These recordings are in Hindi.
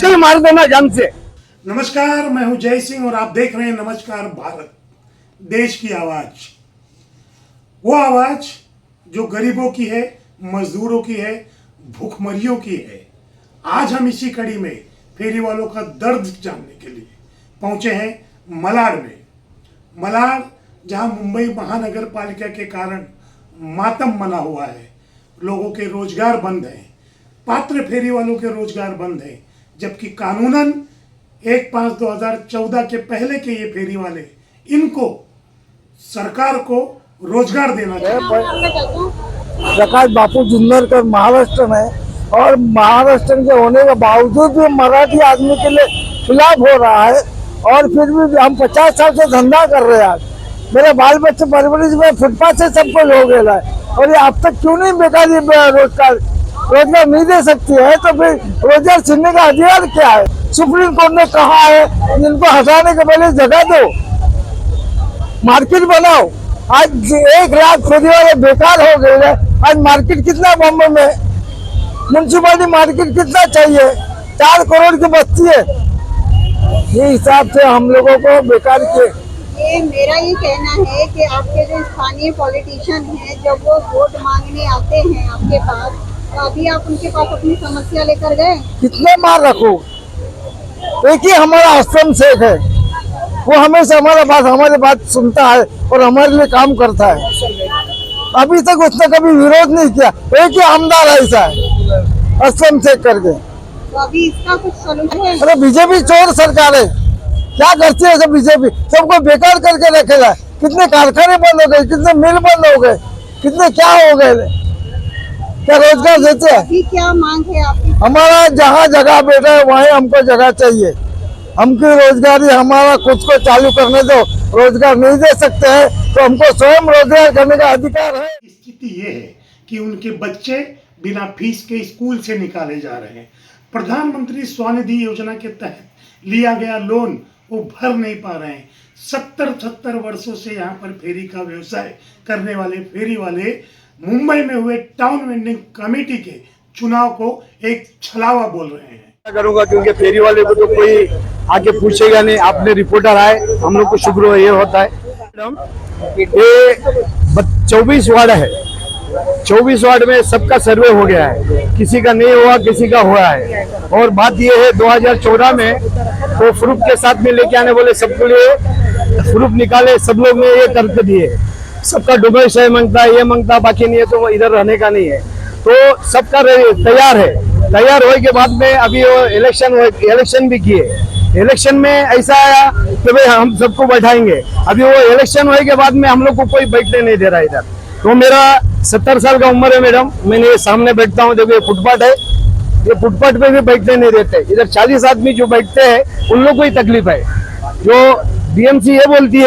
छील मार देना जान से। नमस्कार, मैं हूं जय सिंह और आप देख रहे हैं नमस्कार भारत, देश की आवाज। वो आवाज जो गरीबों की है, मजदूरों की है, भूखमरियों की है। आज हम इसी कड़ी में फेरी वालों का दर्द जानने के लिए पहुंचे हैं मलाड में। मलाड जहां मुंबई महानगर पालिका के कारण मातम मना हुआ है, लोगों के रोजगार बंद हैं, पात्र फेरी वालों के रोजगार बंद हैं, जबकि कानूनन 1/5/2014 के पहले के ये फेरी वाले, इनको सरकार को रोजगार देना चाहिए। प्रकाश बापू जुन्नरकर महाराष्ट्र में, और महाराष्ट्र के होने के बावजूद भी मराठी आदमी के लिए खिलाफ हो रहा है। और फिर भी हम 50 साल से धंधा कर रहे हैं। आज मेरे बाल बच्चे परवरिश में फुटपाथ से सब कुछ हो गया है, और ये अब तक क्यों नहीं बेकारी रोजगार नहीं दे सकती है? तो फिर रोजगार छीनने का अधिकार क्या है? सुप्रीम कोर्ट ने कहा है इनको हटाने के पहले जगह दो, मार्केट बनाओ। आज 1 लाख फेरी वाले बेकार हो गए हैं। आज मार्केट कितना बॉम्बे में, म्यूनसिपालिटी मार्केट कितना चाहिए? 4 करोड़ की बस्ती है। ये हिसाब से हम लोगों को बेकार के। ये मेरा ये कहना है कि आपके जो स्थानीय पॉलिटिशियन हैं, जब वो वोट मांगने आते हैं आपके पास, तो अभी आप उनके पास अपनी समस्या लेकर गए? कितने मार रखो, एक ही हमारा आश्रम शेख है, वो हमेशा हमारे बात सुनता है और हमारे लिए काम करता है। अभी तक उसने कभी विरोध नहीं किया। एक ही आमदार ऐसा है आश्रम शेख करके। तो अभी इसका कुछ सोल्यूशन है? अरे बीजेपी चोर सरकार है, क्या करती है सब बीजेपी? सबको बेकार करके रखेगा। कितने कारखाने बंद हो गए, कितने मिल बंद हो गए, कितने क्या हो गए, क्या रोजगार देते हैं? अभी क्या मांग है आपकी? हमारा जहाँ जगह बैठा है वहीं हमको जगह चाहिए। हमकी रोजगारी हमारा खुद को चालू करने दो। रोजगार नहीं दे सकते हैं तो हमको स्वयं रोजगार करने का अधिकार है। स्थिति ये है कि उनके बच्चे बिना फीस के स्कूल से निकाले जा रहे हैं। प्रधानमंत्री स्वनिधि योजना के तहत लिया गया लोन वो भर नहीं पा रहे हैं। 70 वर्षों से यहाँ पर फेरी का व्यवसाय करने वाले फेरी वाले मुंबई में हुए टाउन वेंडिंग कमेटी के चुनाव को एक छलावा बोल रहे हैं। करूंगा क्योंकि फेरी वाले को तो कोई आके पूछेगा नहीं। आपने रिपोर्टर आए, हम लोग को शुक्र ये होता है। ये 24 वार्ड है, 24 वार्ड में सबका सर्वे हो गया है, किसी का नहीं हुआ, किसी का हुआ है। और बात ये है 2014 में तो प्रूफ के साथ में लेके आने बोले, सबके लिए प्रूफ निकाले, सब लोग ने ये तर्क दिए। सबका डुबई शय मांगता है, ये मांगता, बाकी नहीं है तो इधर रहने का नहीं है। तो सबका तैयार है। तैयार होने के बाद में अभी वो इलेक्शन भी किए। इलेक्शन में ऐसा आया कि भाई हम सबको बैठाएंगे। अभी वो इलेक्शन होने के बाद में हम लोग को कोई बैठने नहीं दे रहा इधर। तो मेरा 70 साल का उम्र है मैडम, मैंने ये सामने बैठता हूँ। देखो ये फुटपाथ है, ये फुटपाथ पे भी बैठने नहीं देते। इधर 40 आदमी जो बैठते हैं उन लोग को ही तकलीफ है। जो बीएमसी ये बोलती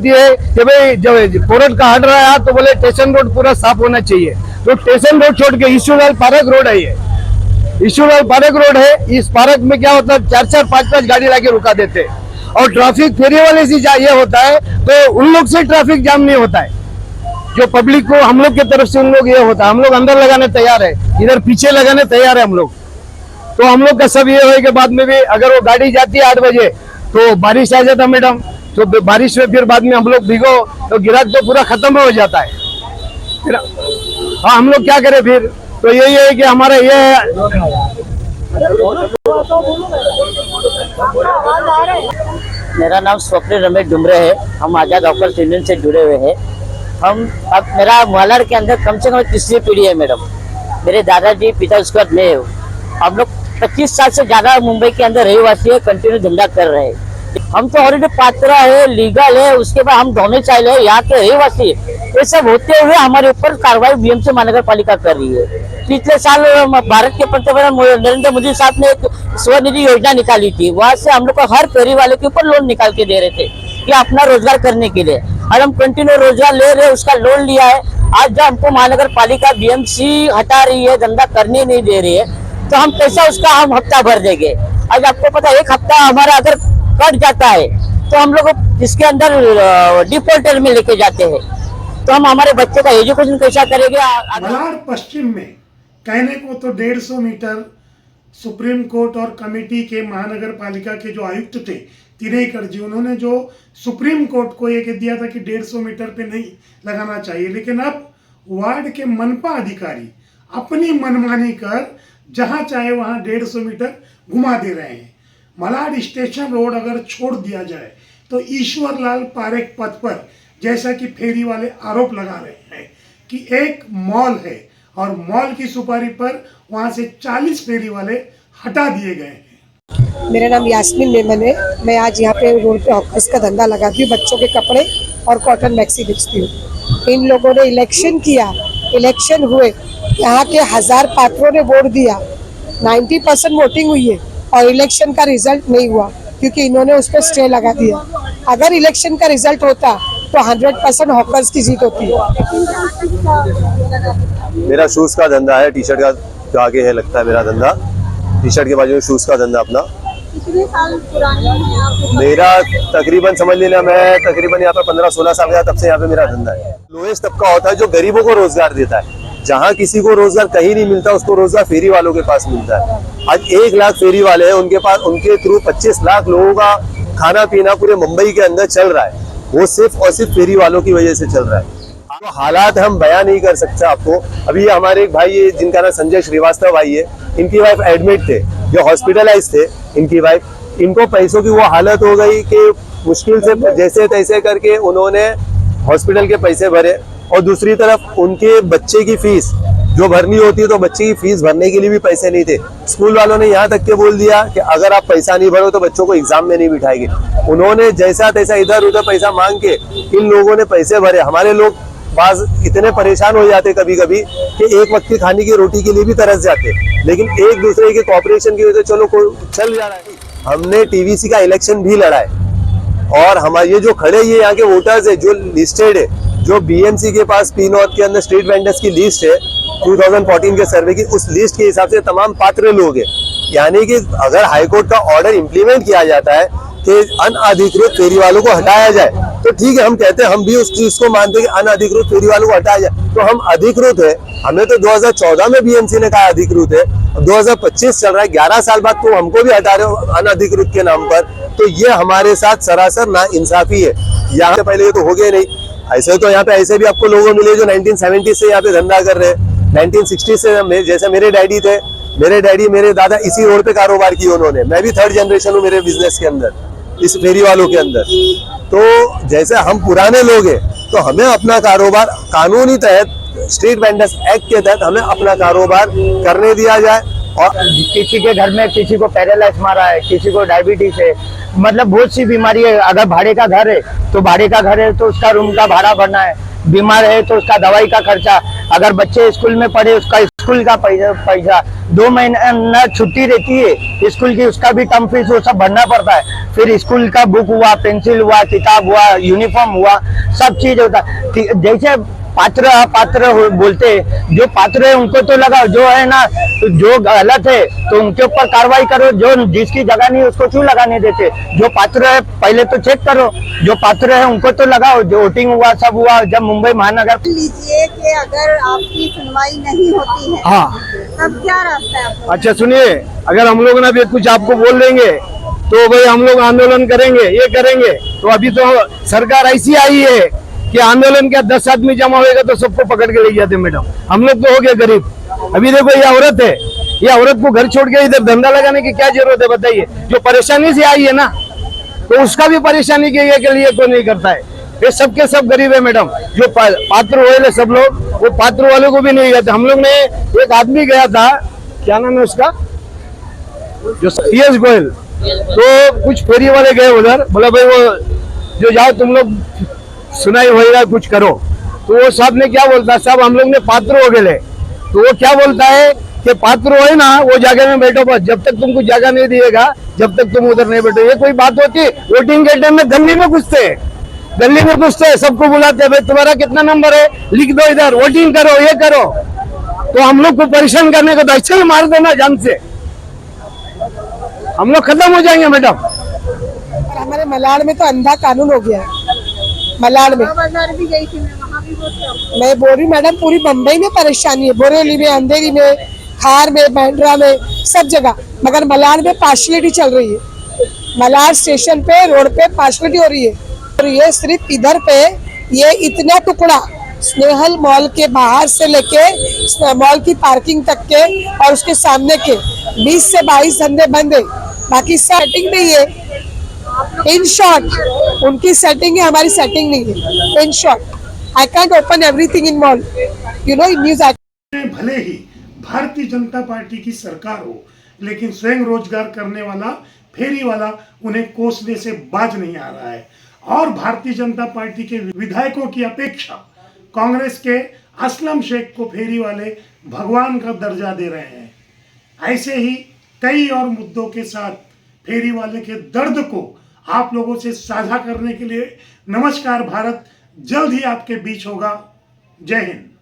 है कि भाई जब कोर्ट का हट रहा है तो बोले स्टेशन रोड पूरा साफ होना चाहिए। तो स्टेशन रोड छोड़ के ईश्वरलाल पार्क रोड है, ये ईश्वरलाल पार्क रोड है। इस पार्क में क्या होता है, 4-4, 5-5 गाड़ी लाके रुका देते हैं। और ट्रैफिक फेरी वाले से ये होता है तो उन लोग से ट्रैफिक जाम नहीं होता है। जो पब्लिक को हम लोग की तरफ से उन लोग ये होता है, हम लोग अंदर लगाने तैयार है, इधर पीछे लगाने तैयार है हम लोग। तो हम लोग का सब ये होने के बाद में भी अगर वो गाड़ी जाती है 8 बजे तो बारिश आ जाता मैडम, तो बारिश में फिर बाद में हम लोग भीगो तो गिराक तो पूरा खत्म हो जाता है। फिर हाँ, हम लोग क्या करें फिर? तो यही है कि हमारा ये मेरा नाम स्वप्न रमेश डुमरे है। हम आजाद ऑफर्स यूनियन से जुड़े हुए हैं। हम अब मेरा मलाड के अंदर कम से कम 3री पीढ़ी है मैडम। मेरे दादाजी, पिता, उसके बाद मैं हूँ। हम लोग 25 साल से ज्यादा मुंबई के अंदर रहवासी है, कंटिन्यू धंधा कर रहे हैं। हम तो ऑलरेडी पात्र है, लीगल है, उसके बाद हम डोमिसाइल है, यहाँ के रहवासी है। ये सब होते हुए हमारे ऊपर कार्रवाई बीएमसी महानगर पालिका कर रही है। पिछले साल भारत के पंतप्रधान नरेंद्र मोदी साहब ने एक स्वनिधि योजना निकाली थी, वहां से हम लोग को हर फेरी वाले के ऊपर लोन निकाल के दे रहे थे कि अपना रोजगार करने के लिए। और हम कंटिन्यू रोजगार ले रहे हैं, उसका लोन लिया है। आज जब हमको महानगर पालिका बीएमसी हटा रही है, धंधा करने नहीं दे रही है, तो हम पैसा उसका हम हफ्ता भर देंगे। आज आपको पता है 1 हफ्ता हमारा अगर कट जाता है तो हम लोग इसके अंदर डिफॉल्टर में लेके जाते हैं। तो हम हमारे बच्चे का एजुकेशन कैसा करेंगे? मलाड पश्चिम में कहने को तो 150 मीटर सुप्रीम कोर्ट और कमेटी के महानगर पालिका के जो आयुक्त थे तिरेकर जी, उन्होंने जो सुप्रीम कोर्ट को ये कह दिया था कि 150 मीटर पे नहीं लगाना चाहिए, लेकिन अब वार्ड के मनपा अधिकारी अपनी मनमानी कर जहां चाहे वहां 150 मीटर घुमा दे रहे हैं। मलाड स्टेशन रोड अगर छोड़ दिया जाए तो ईश्वरलाल पारेख पथ पर, जैसा कि फेरी वाले आरोप लगा रहे हैं कि एक मॉल है और मॉल की सुपारी पर वहां से 40 फेरी वाले हटा दिए गए हैं। मेरा नाम यास्मीन मेमन है। मैं आज यहाँ पे रोड पे हॉकर्स का धंधा लगाती हूँ, बच्चों के कपड़े और कॉटन मैक्सी बेचती हूँ। इन लोगों ने इलेक्शन किया, इलेक्शन हुए, यहाँ के 1000 पात्रों ने वोट दिया, 90% वोटिंग हुई है और इलेक्शन का रिजल्ट नहीं हुआ क्योंकि इन्होंने उस पर स्टे लगा दिया। अगर इलेक्शन का रिजल्ट होता तो 100% हॉकर्स की जीत होती है। मेरा शूज़ का धंधा है, टी शर्ट का जो आगे है लगता है मेरा धंधा, टी शर्ट के बाजू में शूज़ का धंधा अपना। कितने साल पुराने हैं आप? मेरा तकरीबन समझ लेना, मैं तकरीबन यहाँ पे 15-16 साल गया, तब से यहाँ पे मेरा धंधा है। लोएस्ट तबका होता है जो गरीबों को रोजगार देता है। जहाँ किसी को रोजगार कहीं नहीं मिलता, उसको रोजगार फेरी वालों के पास मिलता है। आज 1 लाख फेरी वाले हैं, उनके पास, उनके थ्रू 25 लाख लोगों का खाना पीना पूरे मुंबई के अंदर चल रहा है। वो सिर्फ और सिर्फ फेरी वालों की वजह से चल रहा है। तो हालात हम बयान नहीं कर सकते आपको। अभी हमारे एक भाई है जिनका नाम संजय श्रीवास्तव भाई है, इनकी वाइफ एडमिट थे, जो हॉस्पिटलाइज थे, इनकी वाइफ। इनको पैसों की वो हालत हो गई कि मुश्किल से जैसे तैसे करके उन्होंने हॉस्पिटल के पैसे भरे, और दूसरी तरफ उनके बच्चे की फीस जो भरनी होती है, तो बच्चे की फीस भरने के लिए भी पैसे नहीं थे। स्कूल वालों ने यहाँ तक के बोल दिया कि अगर आप पैसा नहीं भरो तो बच्चों को एग्जाम में नहीं बिठाएंगे। उन्होंने जैसा तैसा इधर उधर पैसा मांग के इन लोगों ने पैसे भरे। हमारे लोग बाज इतने परेशान हो जाते कभी कभी कि एक वक्त की खाने की रोटी के लिए भी तरस जाते, लेकिन एक दूसरे के कॉपरेशन की वजह से चलो चल जा रहा है। हमने टीवीसी का इलेक्शन भी लड़ा है, और हमारे ये जो खड़े ये यहाँ के वोटर्स है जो लिस्टेड है, जो बीएमसी के पास पी नॉर्थ के अंदर स्ट्रीट वेंडर्स की लिस्ट है 2014 के सर्वे की, उस लिस्ट के हिसाब से तमाम पात्र लोग हैं। यानी कि अगर हाईकोर्ट का ऑर्डर इम्प्लीमेंट किया जाता है कि अनअधिकृत फेरी वालों को हटाया जाए, तो ठीक है, हम कहते हैं, हम भी उस चीज को मानते हैं कि अनअधिकृत फेरी वालों को हटाया जाए। तो हम अधिकृत है, हमें तो 2014 में बीएमसी ने कहा अधिकृत है, 2025 चल रहा है, 11 साल बाद तो हमको भी हटा रहे हो अनअधिकृत के नाम पर। तो ये हमारे साथ सरासर ना इंसाफी है। यहाँ से पहले ये तो हो गए नहीं, ऐसे तो यहाँ पे ऐसे भी आपको लोगों मिले जो 1970 से यहाँ पे धंधा कर रहे हैं। 1960 से जैसे मेरे डैडी थे, मेरे दादा इसी रोड पे कारोबार किए उन्होंने। मैं भी 3rd जनरेशन हूँ मेरे बिजनेस के अंदर, इस फेरी वालों के अंदर। तो जैसे हम पुराने लोग हैं, तो हमें अपना कारोबार कानूनी तहत स्ट्रीट वेंडर्स एक्ट के तहत हमें अपना कारोबार करने दिया जाए। और किसी के घर में किसी को पैरालाइज मारा है, किसी को डायबिटीज है, मतलब बहुत सी बीमारी है। अगर भाड़े का घर है तो भाड़े का घर है तो उसका रूम का भाड़ा भरना है, बीमार है तो उसका दवाई का खर्चा, अगर बच्चे स्कूल में पढ़े उसका स्कूल का पैसा, 2 महीना छुट्टी रहती है स्कूल की, उसका भी टर्म फीस वो सब भरना पड़ता है। फिर स्कूल का बुक हुआ, पेंसिल हुआ, किताब हुआ, यूनिफॉर्म हुआ, सब चीज होता है। जैसे पात्र बोलते हैं, जो पात्र है उनको तो लगाओ, जो है ना जो गलत है तो उनके ऊपर कार्रवाई करो, जो जिसकी जगह नहीं उसको क्यों लगाने देते। जो पात्र है पहले तो चेक करो, जो पात्र है उनको तो लगाओ। जो वोटिंग हुआ सब हुआ, जब मुंबई महानगर लीजिए कि अगर आपकी सुनवाई नहीं होती है, हाँ, तब क्या रास्ता है आपका? अच्छा सुनिए, अगर हम लोग ना भी कुछ आपको बोल देंगे तो भाई हम लोग आंदोलन करेंगे, ये करेंगे। तो अभी तो सरकार ऐसी आई है कि आंदोलन क्या 10 आदमी जमा होएगा तो सबको पकड़ के ले जाते मैडम। हम लोग तो हो गए गरीब। अभी देखो ये औरत है, ये औरत को घर छोड़ के इधर धंधा लगाने की क्या जरूरत है बताइए। जो परेशानी से आई है ना, तो उसका भी परेशानी के लिए कोई नहीं करता है। ये सबके सब गरीब है मैडम। जो पात्र हुए सब लोग, वो पात्र वालों को भी नहीं जाते। हम लोग ने एक आदमी गया था, क्या नाम है उसका, जो CS गोयल, तो कुछ फेरी वाले गए उधर, बोला भाई वो जो जाओ तुम लोग सुनाई होएगा कुछ करो। तो वो साहब ने क्या बोलता, साहब हम लोग ने पात्र हो गए। तो वो क्या बोलता है कि पात्र हो ना वो जगह में बैठो, बस जब तक तुमको जगह नहीं दिएगा जब तक तुम उधर नहीं बैठो। ये कोई बात होती? वोटिंग के टाइम में गली में घुसते सबको बुलाते, भाई तुम्हारा कितना नंबर है लिख दो, इधर वोटिंग करो, ये करो। तो हम लोग को परेशान करने को तो ऐसे ही मार देना जान से, हम लोग खत्म हो जाएंगे मैडम। हमारे मलाड में तो अंधा कानून हो गया है। मलाड में बाजार भी गई थी मैं, वहाँ भी बहुत मैं बोल रही मैडम, पूरी मुंबई में परेशानी है, बोरेली में, अंधेरी में, खार में, बांद्रा में, सब जगह, मगर मलाड में पार्शलिटी चल रही है। मलाड स्टेशन पे रोड पे पार्शलिटी हो रही है और ये सिर्फ इधर पे ये इतना टुकड़ा स्नेहल मॉल के बाहर से लेके मॉल की पार्किंग तक के और उसके सामने के 20 से 22 धंधे बंद है, बाकी सेटिंग नहीं है। इन शॉर्ट उनकी सेटिंग है, हमारी सेटिंग नहीं है। In short I can't open everything in mall, you know, in news. भले ही भारतीय जनता पार्टी की सरकार हो, लेकिन स्वयं रोजगार करने वाला फेरी वाला उन्हें कोसने से बाज नहीं आ रहा है। और भारतीय जनता पार्टी के विधायकों की अपेक्षा कांग्रेस के असलम शेख को फेरी वाले भगवान का दर्जा दे रहे हैं। ऐसे ही कई और मुद्दों के साथ फेरी वाले के दर्द को आप लोगों से साझा करने के लिए नमस्कार भारत जल्द ही आपके बीच होगा। जय हिंद।